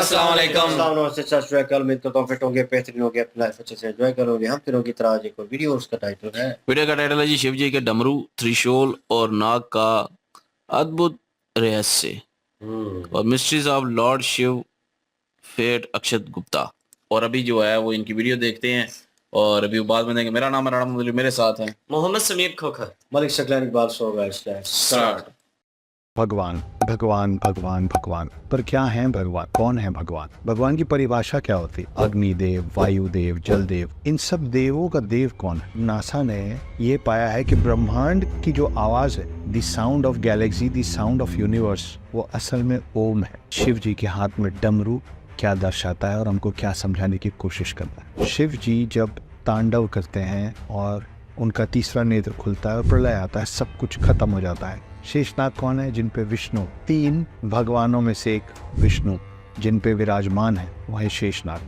अस्सलाम वालेकुम। नमस्ते, सत श्री अकाल। उम्मीद करता हूँ फिट होंगे, बेहतरीन होंगे, अपनी लाइफ अच्छे से एंजॉय करोगे। हम तीनों की तरह आज एक और वीडियो, उसका टाइटल है वीडियो का टाइटल है जी शिव जी के डमरू, त्रिशूल और नाग का अद्भुत रहस्य और mysteries of lord Shiva feat Akshat Gupta. और अभी जो है वो इनकी वीडियो देखते हैं और अभी वो बाद में देंगे। मेरा नाम है राणा मुदली, मेरे साथ हैं Mohammad Sameer Khokhar, Malik Saqlain Iqbal so guys. Start. भगवान भगवान भगवान भगवान, पर क्या है भगवान? कौन है भगवान? भगवान की परिभाषा क्या होती? अग्निदेव, वायुदेव, जलदेव, इन सब देवों का देव कौन है? नासा ने ये पाया है कि ब्रह्मांड की जो आवाज है, the sound of Galaxy, the sound of universe, वो असल में ओम है। शिव जी के हाथ में डमरू क्या दर्शाता है और हमको क्या समझाने की कोशिश करता है? शिव जी जब तांडव करते हैं और उनका तीसरा नेत्र खुलता है और प्रलय आता है, सब कुछ खत्म हो जाता है। शेषनाग कौन है? जिन पे विष्णु, तीन भगवानों में से एक विष्णु जिन पे विराजमान है, वह है शेषनाग।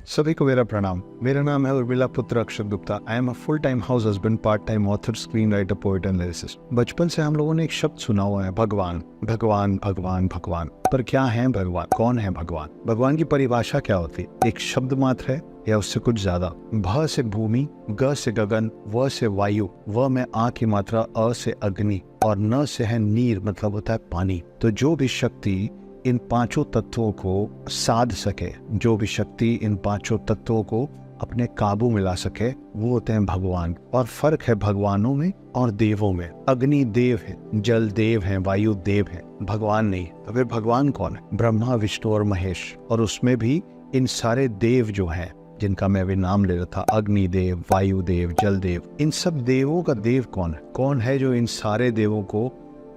सभी को मेरा प्रणाम। मेरा नाम है उर्मिला पुत्र Akshat Gupta. I am a full time house husband, part time author, screen writer, poet and lyricist. बचपन से हम लोगों ने एक शब्द सुना हुआ है, भगवान भगवान भगवान भगवान। पर क्या है भगवान? कौन है भगवान? भगवान की परिभाषा क्या होती है? एक शब्द मात्र है या उससे कुछ ज्यादा? भ से भूमि, ग से गगन, व से वायु, व में आ की मात्रा, अ से अग्नि और न से है नीर, मतलब होता है पानी। तो जो भी शक्ति इन पांचों तत्वों को साध सके, जो भी शक्ति इन पांचों तत्वों को अपने काबू में ला सके, वो होते हैं भगवान। और फर्क है भगवानों में और देवों में। अग्नि देव है, जल देव है, वायु देव है, भगवान नहीं। तो फिर भगवान कौन है? ब्रह्मा, विष्णु और महेश। और उसमें भी इन सारे देव जो हैं, जिनका मैं अभी नाम ले रहा था, अग्नि देव, वायु देव, जल देव, इन सब देवों का देव कौन है? कौन है जो इन सारे देवों को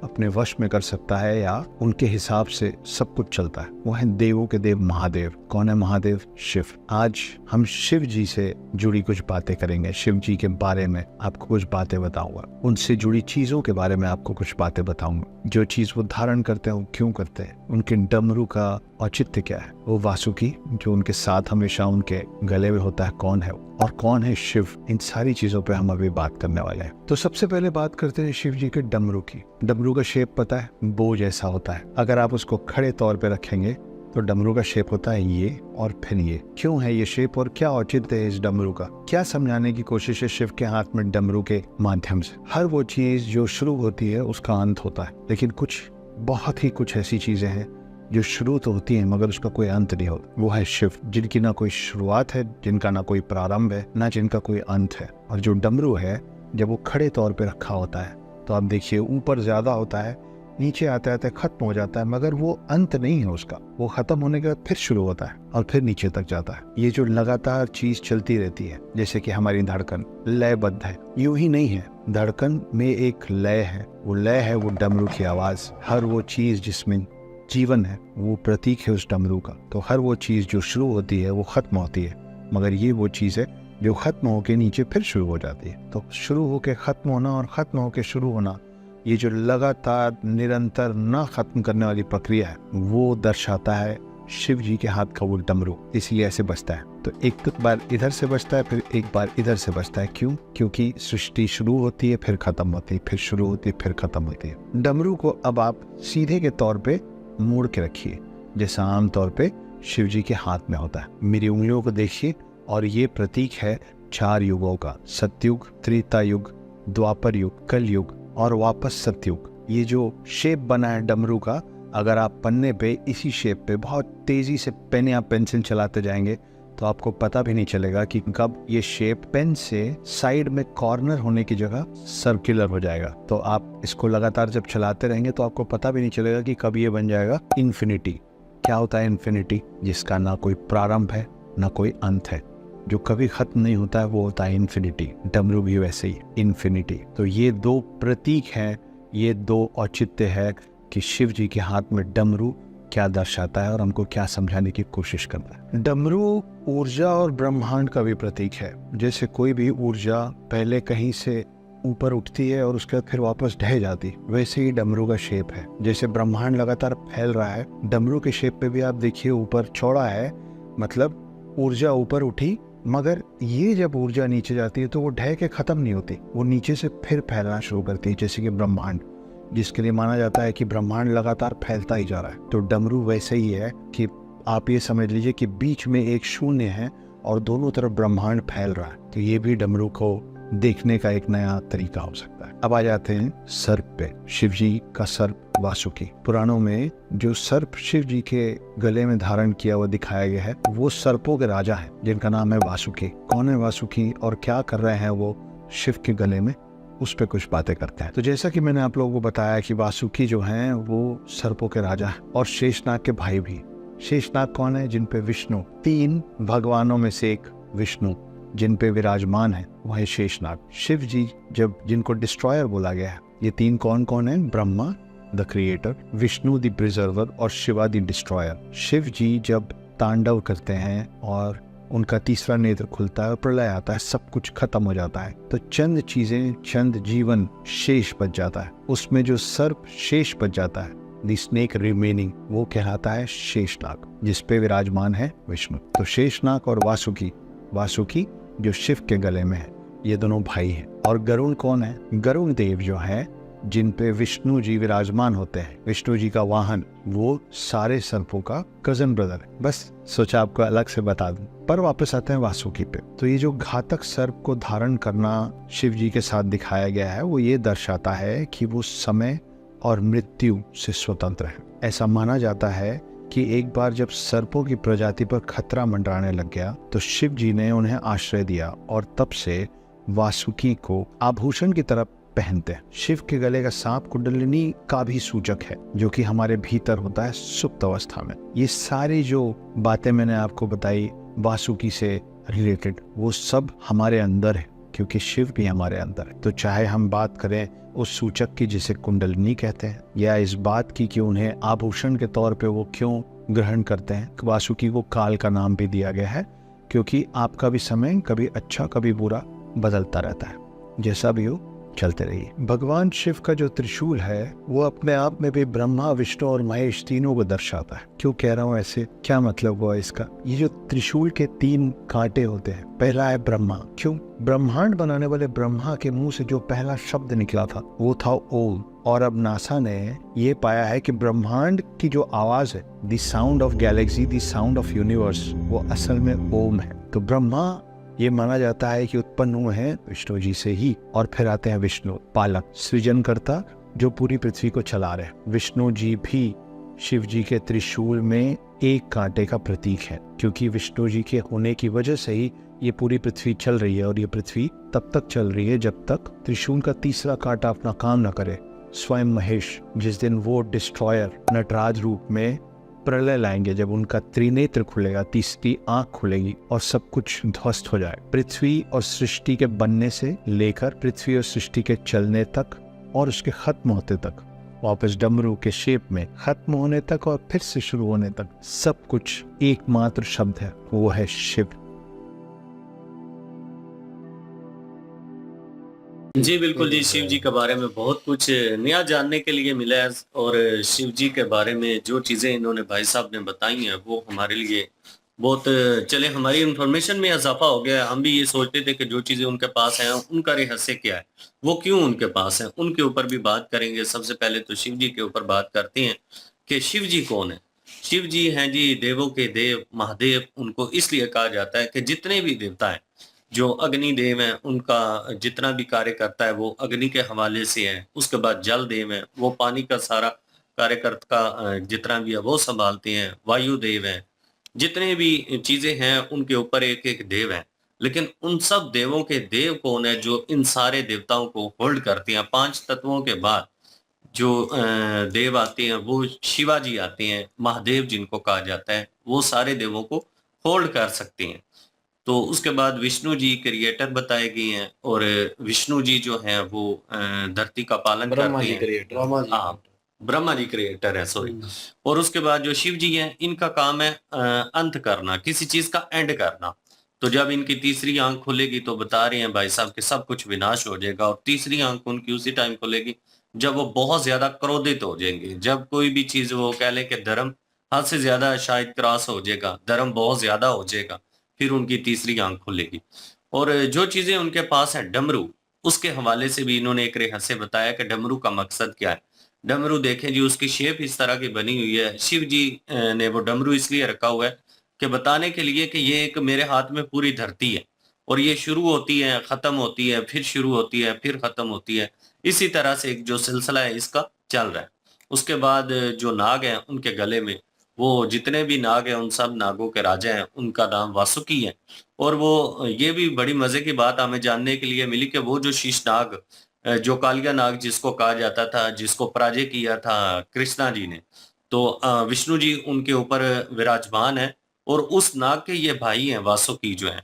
अपने वश में कर सकता है या उनके हिसाब से सब कुछ चलता है? वो है देवों के देव महादेव। कौन है महादेव? शिव। आज हम शिव जी से जुड़ी कुछ बातें करेंगे। शिव जी के बारे में आपको कुछ बातें बताऊंगा, उनसे जुड़ी चीजों के बारे में आपको कुछ बातें बताऊंगा। जो चीज वो धारण करते हैं, वो क्यों करते हैं, उनके डमरू का औचित्य क्या है, वो वासुकी जो उनके साथ हमेशा उनके गले में होता है, कौन है वो, और कौन है शिव। इन सारी चीजों पे हम अभी बात करने वाले हैं। तो सबसे पहले बात करते हैं शिव जी के डमरू की। डमरू का शेप पता है? बो जैसा होता है। अगर आप उसको खड़े तौर पे रखेंगे तो डमरू का शेप होता है ये और फिर ये। क्यों है ये शेप और क्या औचित्य है इस डमरू का? क्या समझाने की कोशिश है शिव के हाथ में डमरू के माध्यम से? हर वो चीज जो शुरू होती है उसका अंत होता है, लेकिन कुछ ऐसी चीजें हैं जो शुरू तो होती है मगर उसका कोई अंत नहीं होता। वो है शिव, जिनकी ना कोई शुरुआत है, जिनका ना कोई प्रारंभ है, ना जिनका कोई अंत है। और जो डमरू है, जब वो खड़े तौर पे रखा होता है तो आप देखिए ऊपर ज्यादा होता है, नीचे आते आते खत्म हो जाता है, मगर वो अंत नहीं है उसका। वो खत्म होने के बाद फिर शुरू होता है और फिर नीचे तक जाता है। ये जो लगातार चीज चलती रहती है, जैसे कि हमारी धड़कन लयबद्ध है, यूं ही नहीं है। धड़कन में एक लय है, वो लय है वो डमरू की आवाज। हर वो चीज जिसमें जीवन है वो प्रतीक है उस डमरू का। तो हर वो चीज जो शुरू होती है वो खत्म होती है, मगर ये वो चीज है जो खत्म होके नीचे फिर शुरू हो जाती है। तो शुरू होके खत्म होना और खत्म होके शुरू होना, ये जो लगातार निरंतर ना खत्म करने वाली प्रक्रिया है, वो दर्शाता है शिव जी के हाथ का वो डमरू। इसलिए ऐसे बजता है। तो एक बार इधर से बजता है, फिर एक बार इधर से बजता है। क्यों? क्योंकि सृष्टि शुरू होती है, फिर खत्म होती है, फिर शुरू होती है, फिर खत्म होती है। डमरू को अब आप सीधे के तौर पे मोड़ के रखिए, जैसा आमतौर पे शिव जी के हाथ में होता है। मेरी उंगलियों को देखिए और ये प्रतीक है 4 युगों का, सतयुग, त्रेता युग, द्वापर युग, कल युग और वापस सतयुग। ये जो शेप बना है डमरू का, अगर आप पन्ने पे इसी शेप पे बहुत तेजी से पेन या पेंसिल चलाते जाएंगे तो आपको पता भी नहीं चलेगा कि कब ये शेप पेन से साइड में कॉर्नर होने की जगह सर्कुलर हो जाएगा। तो आप इसको लगातार जब चलाते रहेंगे तो आपको पता भी नहीं चलेगा कि कब ये बन जाएगा इन्फिनिटी। क्या होता है इन्फिनिटी? जिसका ना कोई प्रारंभ है ना कोई अंत है, जो कभी खत्म नहीं होता है, वो होता है इन्फिनिटी। डमरू भी वैसे ही इन्फिनिटी। तो ये 2 प्रतीक हैं, ये 2 औचित्य है कि शिव जी के हाथ में डमरू क्या दर्शाता है और हमको क्या समझाने की कोशिश करता है। डमरू ऊर्जा और ब्रह्मांड का भी प्रतीक है। जैसे कोई भी ऊर्जा पहले कहीं से ऊपर उठती है और उसके बाद फिर वापस ढह जाती, वैसे ही डमरू का शेप है। जैसे ब्रह्मांड लगातार फैल रहा है, डमरू के शेप पे भी आप देखिए ऊपर चौड़ा है, मतलब ऊर्जा ऊपर उठी, मगर ये जब ऊर्जा नीचे जाती है तो वो ढह के खत्म नहीं होती, वो नीचे से फिर फैलना शुरू करती है, जैसे कि ब्रह्मांड। जिसके लिए माना जाता है कि ब्रह्मांड लगातार फैलता ही जा रहा है। तो डमरू वैसे ही है कि आप ये समझ लीजिए कि बीच में एक शून्य है और दोनों तरफ ब्रह्मांड फैल रहा है। तो ये भी डमरू को देखने का एक नया तरीका हो सकता है। अब आ जाते हैं सर्प पे। शिव जी का सर्प वासुकी। पुराणों में जो सर्प शिव जी के गले में धारण किया हुआ दिखाया गया है, वो सर्पों के राजा हैं जिनका नाम है वासुकी। कौन है वासुकी और क्या कर रहे हैं वो शिव के गले में, उस पे कुछ बातें करते हैं। तो जैसा कि मैंने आप लोगों को बताया कि वासुकी जो हैं वो सर्पों के राजा हैं और शेषनाग के भाई भी। शेषनाग कौन है? जिन पे विष्णु, 3 भगवानों में से एक विष्णु जिन पे विराजमान है वो है शेषनाग। शिव जी जब जिनको डिस्ट्रॉयर बोला गया है, ये 3 कौन कौन है? Brahma the creator, Vishnu the preserver और शिवा द डिस्ट्रॉयर। शिव जी जब तांडव करते हैं और उनका तीसरा नेत्र खुलता है और प्रलय आता है, सब कुछ खत्म हो जाता है, तो चंद चीजें, चंद जीवन शेष बच जाता है। उसमें जो सर्प शेष बच जाता है, द स्नेक रिमेनिंग, वो कहलाता है शेषनाग, जिसपे विराजमान है विष्णु। तो शेषनाग और वासुकी, वासुकी जो शिव के गले में है, ये दोनों भाई हैं। और गरुण कौन है? गरुण देव जो है जिन पे विष्णु जी विराजमान होते हैं, विष्णु जी का वाहन, वो सारे सर्पों का कजन ब्रदर है। बस सोचा आपको अलग से बता दूं। पर वापस आते हैं वासुकी पे। तो ये जो घातक सर्प को धारण करना शिव जी के साथ दिखाया गया है, वो ये दर्शाता है कि वो समय और मृत्यु से स्वतंत्र है। ऐसा माना जाता है कि एक बार जब सर्पों की प्रजाति पर खतरा मंडराने लग गया तो शिव जी ने उन्हें आश्रय दिया और तब से वासुकी को आभूषण की तरह पहनते हैं। शिव के गले का सांप कुंडलिनी का भी सूचक है, जो कि हमारे भीतर होता है सुप्त अवस्था में। ये सारी जो बातें मैंने आपको बताई वासुकी से रिलेटेड, वो सब हमारे अंदर है, क्योंकि शिव भी हमारे अंदर है। तो चाहे हम बात करें उस सूचक की जिसे कुंडलिनी कहते हैं, या इस बात की कि उन्हें आभूषण के तौर पे वो क्यों ग्रहण करते हैं। वासुकी को काल का नाम भी दिया गया है, क्योंकि आपका भी समय कभी अच्छा कभी बुरा बदलता रहता है। जैसा भी हो, चलते रहिए। भगवान शिव का जो त्रिशूल है वो अपने आप में भी ब्रह्मा, विष्णु और महेश तीनों को दर्शाता है। क्यों कह रहा हूँ ऐसे, क्या मतलब हुआ इसका? ये जो त्रिशूल के 3 कांटे होते हैं, पहला है ब्रह्मा। क्यों? ब्रह्मांड बनाने वाले ब्रह्मा के मुंह से जो पहला शब्द निकला था वो था ओम। और अब नासा ने ये पाया है कि ब्रह्मांड की जो आवाज है, the sound of Galaxy, the sound of universe, वो असल में ओम है। तो ब्रह्मा ये माना जाता है कि उत्पन्न हुए हैं विष्णु जी से ही। और फिर आते हैं विष्णु, पालक, सृजनकर्ता, जो पूरी पृथ्वी को चला रहे हैं। विष्णु जी भी शिव जी के त्रिशूल में एक कांटे का प्रतीक है, क्योंकि विष्णु जी के होने की वजह से ही ये पूरी पृथ्वी चल रही है। और ये पृथ्वी तब तक चल रही है जब तक त्रिशूल का तीसरा कांटा अपना काम न करे। स्वयं महेश, जिस दिन वो डिस्ट्रॉयर नटराज रूप में प्रलय लाएंगे, जब उनका त्रिनेत्र खुलेगा, तीसरी आंख खुलेगी और सब कुछ ध्वस्त हो जाए। पृथ्वी और सृष्टि के बनने से लेकर पृथ्वी और सृष्टि के चलने तक और उसके खत्म होते तक, वापस डमरू के शेप में खत्म होने तक और फिर से शुरू होने तक, सब कुछ एकमात्र शब्द है, वो है शिव। जी बिल्कुल जी, शिव जी के बारे में बहुत कुछ नया जानने के लिए मिला है। और शिव जी के बारे में जो चीज़ें इन्होंने भाई साहब ने बताई हैं वो हमारे लिए बहुत, चले हमारी इंफॉर्मेशन में इजाफा हो गया। हम भी ये सोचते थे कि जो चीज़ें उनके पास हैं उनका रहस्य क्या है, वो क्यों उनके पास है, उनके ऊपर भी बात करेंगे। सबसे पहले तो शिव जी के ऊपर बात करते हैं कि शिव जी कौन है। शिव जी हैं जी देवों के देव, महादेव। उनको इसलिए कहा जाता है कि जितने भी देवता हैं, जो अग्नि देव है, उनका जितना भी कार्य करता है वो अग्नि के हवाले से है। उसके बाद जल देव है, वो पानी का सारा कार्यकर्ता जितना भी है वो संभालते हैं। वायु देव है, जितने भी चीजें हैं उनके ऊपर एक एक देव है। लेकिन उन सब देवों के देव कौन है जो इन सारे देवताओं को होल्ड करते हैं? 5 तत्वों के बाद जो देव आते हैं वो शिवाजी आते हैं, महादेव जिनको कहा जाता है, वो सारे देवों को होल्ड कर सकते हैं। तो उसके बाद विष्णु जी क्रिएटर बताए गए हैं, और विष्णु जी जो है वो धरती का पालन ब्रह्मा करते जी हैं। क्रिएटर। हाँ, ब्रह्मा जी क्रिएटर है, सॉरी। और उसके बाद जो शिव जी हैं, इनका काम है अंत करना, किसी चीज का एंड करना। तो जब इनकी तीसरी आंख खुलेगी तो बता रहे हैं भाई साहब कि सब कुछ विनाश हो जाएगा। और तीसरी आंख उनकी उसी टाइम खुलेगी जब वो बहुत ज्यादा क्रोधित हो जाएंगे। जब कोई भी चीज वो कह लें कि धर्म हद से ज्यादा शायद क्रॉस हो जाएगा, धर्म बहुत ज्यादा हो जाएगा, फिर उनकी तीसरी आंख खुलेगी। और जो चीजें उनके पास है डमरू, उसके हवाले से भी इन्होंने एक रहस्य बताया कि डमरू का मकसद क्या है। डमरू देखें जी, उसकी शेप इस तरह की बनी हुई है। शिव जी ने वो डमरू इसलिए रखा हुआ है कि बताने के लिए कि ये एक मेरे हाथ में पूरी धरती है और ये शुरू होती है, खत्म होती है, फिर शुरू होती है, फिर खत्म होती है। इसी तरह से एक जो सिलसिला है इसका चल रहा है। उसके बाद जो नाग हैं उनके गले में, वो जितने भी नाग हैं उन सब नागों के राजा हैं, उनका नाम वासुकी है। और वो ये भी बड़ी मजे की बात हमें जानने के लिए मिली कि वो जो शीशनाग, जो कालिया नाग जिसको कहा जाता था, जिसको पराजय किया था कृष्णा जी ने, तो विष्णु जी उनके ऊपर विराजमान है और उस नाग के ये भाई हैं वासुकी जो हैं,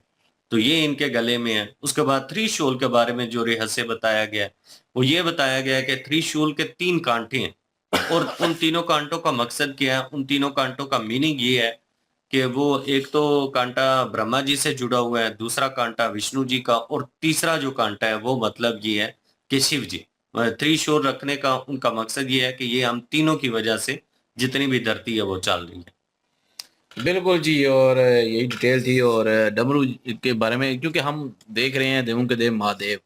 तो ये इनके गले में है। उसके बाद त्रिशूल के बारे में जो रहस्य बताया गया है, वो ये बताया गया है कि त्रिशूल के 3 कांटे हैं और उन तीनों कांटों का मकसद क्या है, उन तीनों कांटों का मीनिंग ये है कि वो एक तो कांटा ब्रह्मा जी से जुड़ा हुआ है, दूसरा कांटा विष्णु जी का, और तीसरा जो कांटा है वो मतलब ये है कि शिव जी। त्रिशूल रखने का उनका मकसद ये है कि ये हम तीनों की वजह से जितनी भी धरती है वो चल रही है। बिल्कुल जी, और यही डिटेल थी। और डमरू के बारे में क्योंकि हम देख रहे हैं देवों के देव महादेव,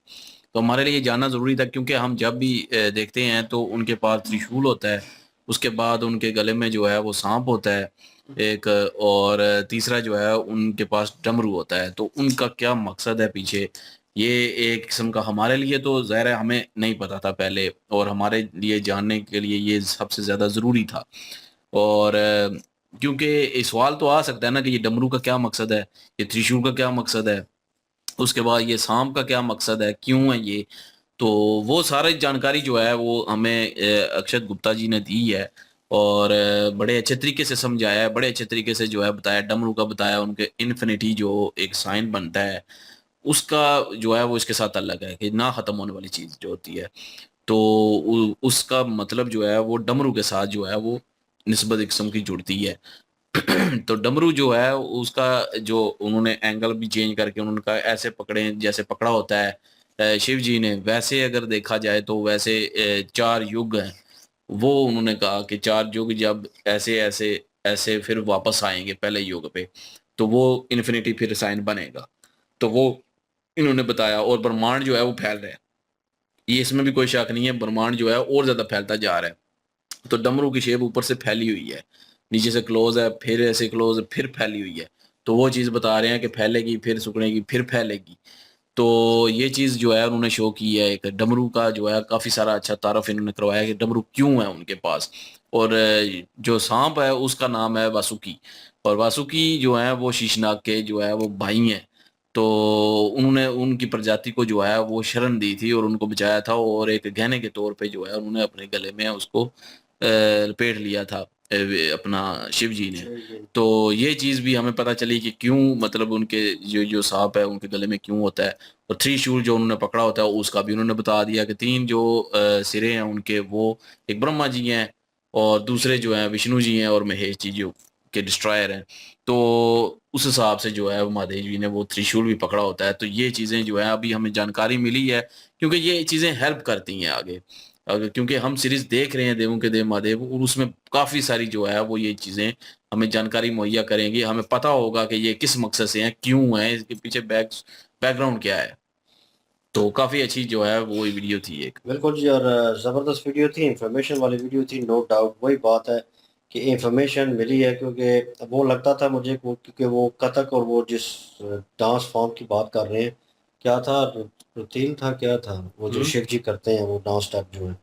तो हमारे लिए जानना ज़रूरी था, क्योंकि हम जब भी देखते हैं तो उनके पास त्रिशूल होता है, उसके बाद उनके गले में जो है वो सांप होता है एक, और तीसरा जो है उनके पास डमरू होता है। तो उनका क्या मकसद है पीछे, ये एक किस्म का हमारे लिए तो ज़ाहिर है हमें नहीं पता था पहले, और हमारे लिए जानने के लिए ये सबसे ज़्यादा ज़रूरी था। और क्योंकि ये सवाल तो आ सकता है ना कि ये डमरू का क्या मकसद है, ये त्रिशूल का क्या मकसद है, उसके बाद ये सांप का क्या मकसद है, क्यों है ये। तो वो सारी जानकारी जो है वो हमें अक्षत गुप्ता जी ने दी है, और बड़े अच्छे तरीके से समझाया है, बड़े अच्छे तरीके से जो है बताया, डमरू का बताया, उनके इन्फिनिटी जो एक साइन बनता है उसका जो है वो इसके साथ अलग है कि ना ख़त्म होने वाली चीज़ जो होती है। तो उसका मतलब जो है वो डमरू के साथ जो है वो निस्बत एक किस्म की जुड़ती है। तो डमरू जो है उसका जो उन्होंने एंगल भी चेंज करके उन्होंने कहा ऐसे पकड़े जैसे पकड़ा होता है शिव जी ने, वैसे अगर देखा जाए तो वैसे 4 युग हैं। वो उन्होंने कहा कि 4 युग जब ऐसे ऐसे ऐसे फिर वापस आएंगे पहले युग पे, तो वो इन्फिनिटी फिर साइन बनेगा। तो वो इन्होंने बताया, और ब्रह्मांड जो है वो फैल रहा है, ये इसमें भी कोई शक नहीं है, ब्रह्मांड जो है और ज्यादा फैलता जा रहा है। तो डमरू की शेप ऊपर से फैली हुई है, नीचे से क्लोज है, फिर ऐसे क्लोज, फिर फैली हुई है। तो वो चीज़ बता रहे हैं कि फैलेगी, फिर सिकुड़ेगी, फिर फैलेगी। तो ये चीज़ जो है उन्होंने शो की है, एक डमरू का जो है काफ़ी सारा अच्छा तारफ़ इन्होंने करवाया कि डमरू क्यों है उनके पास। और जो साँप है उसका नाम है वासुकी, और वासुकी जो है वो शीशनाग के जो है वो भाई हैं। तो उन्होंने उनकी प्रजाति को जो है वो शरण दी थी और उनको बचाया था, और एक गहने के तौर पे जो है उन्होंने अपने गले में उसको लपेट लिया था अपना शिव जी ने। तो ये चीज़ भी हमें पता चली कि क्यों, मतलब उनके जो जो सांप है उनके गले में क्यों होता है। और त्रिशूल जो उन्होंने पकड़ा होता है उसका भी उन्होंने बता दिया कि 3 जो सिरे हैं उनके, वो एक ब्रह्मा जी हैं, और दूसरे जो हैं विष्णु जी हैं, और महेश जी जो के डिस्ट्रॉयर हैं। तो उस हिसाब से जो है वो महादेव जी ने वो त्रिशूल भी पकड़ा होता है। तो ये चीज़ें जो है अभी हमें जानकारी मिली है, क्योंकि ये चीज़ें हेल्प करती हैं आगे। क्योंकि हम सीरीज़ देख रहे हैं देवों के देव महादेव, और उसमें काफ़ी सारी जो है वो ये चीज़ें हमें जानकारी मुहैया करेंगी। हमें पता होगा कि ये किस मकसद से हैं, क्यों हैं, इसके पीछे बैकग्राउंड क्या है। तो काफ़ी अच्छी जो है वो वीडियो थी एक। बिल्कुल जी, और ज़बरदस्त वीडियो थी, इंफॉर्मेशन वाली वीडियो थी, नो डाउट। वही बात है कि इंफॉर्मेशन मिली है, क्योंकि वो लगता था मुझे क्योंकि वो कथक और वो जिस डांस फॉर्म की बात कर रहे हैं, क्या था, रुतील था, क्या था वो जो हुँ। शिव जी करते हैं, वो डांस स्टेप जो है,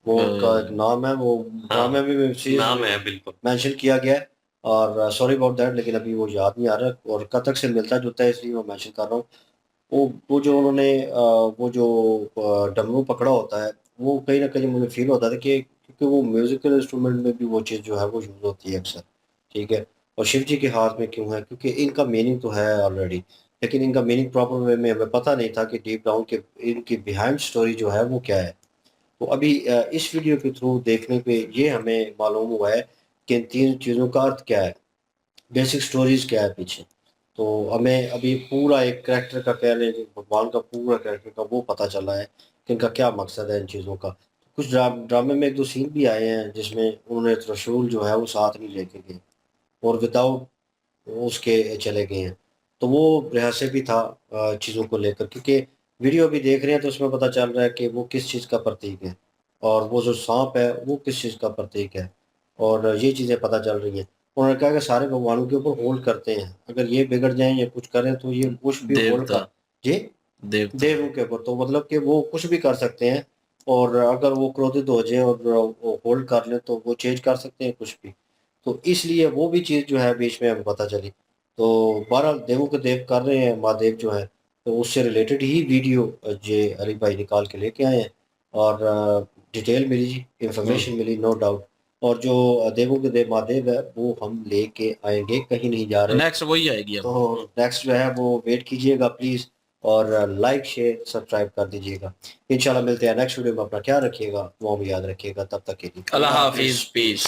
वो अ, उनका एक नाम है, वो हाँ, नाम है भी सीरीज नाम में है बिल्कुल। मेंशन किया गया है। और सॉरी अबाउट दैट, लेकिन अभी वो याद नहीं आ रहा, और कथक से मिलता जुलता है इसलिए वो मेंशन कर रहा हूँ। वो जो उन्होंने वो जो डमरू पकड़ा होता है, वो कहीं न कहीं मुझे फ़ील होता था कि क्योंकि वो म्यूज़िकल इंस्ट्रूमेंट में भी वो चीज़ जो है वो यूज़ होती है अक्सर, ठीक है? और शिव जी के हाथ में क्यों है? क्योंकि इनका मीनिंग तो है ऑलरेडी, लेकिन इनका मीनिंग प्रॉपर वे में हमें पता नहीं था कि डीप डाउन के इनकी बिहाइंड स्टोरी जो है वो क्या है। तो अभी इस वीडियो के थ्रू देखने पे ये हमें मालूम हुआ है कि इन 3 चीज़ों का अर्थ क्या है, बेसिक स्टोरीज़ क्या है पीछे। तो हमें अभी पूरा एक करैक्टर का कह लें कि भगवान का पूरा करैक्टर का वो पता चला है कि इनका क्या मकसद है इन चीज़ों का। कुछ ड्रामे में 1-2 सीन भी आए हैं जिसमें उन्होंने त्रिशूल जो है वो साथ नहीं लेके गए और विदाउट उसके चले गए हैं। तो वो रहस्य भी था चीज़ों को लेकर, क्योंकि वीडियो अभी देख रहे हैं तो उसमें पता चल रहा है कि वो किस चीज़ का प्रतीक है। और वो जो सांप है वो किस चीज़ का प्रतीक है, और ये चीज़ें पता चल रही हैं। उन्होंने कहा कि सारे भगवानों के ऊपर होल्ड करते हैं, अगर ये बिगड़ जाएं या कुछ करें तो ये कुछ भी होल्ड देवता कर जी देवता देवों के ऊपर, तो मतलब कि वो कुछ भी कर सकते हैं, और अगर वो क्रोधित हो जाए और वो होल्ड कर ले तो वो चेंज कर सकते हैं कुछ भी। तो इसलिए वो भी चीज़ जो है बीच में हमें पता चली। तो बहरहाल देवों के देव कर रहे हैं महादेव जो है, तो उससे रिलेटेड ही वीडियो ये अली भाई निकाल के लेके आए हैं, और डिटेल मिली जी, इंफॉर्मेशन मिली नो डाउट। और जो देवों के देव महादेव है वो हम लेके आएंगे, कहीं नहीं जा रहे। नेक्स्ट वही आएगी अब। तो नेक्स्ट जो है वो वेट कीजिएगा प्लीज़, और लाइक शेयर सब्सक्राइब कर दीजिएगा। इंशाल्लाह मिलते हैं नेक्स्ट वीडियो में, अपना ख्याल रखिएगा, वो भी याद रखिएगा, तब तक के लिए अल्लाह हाफिज, पीस।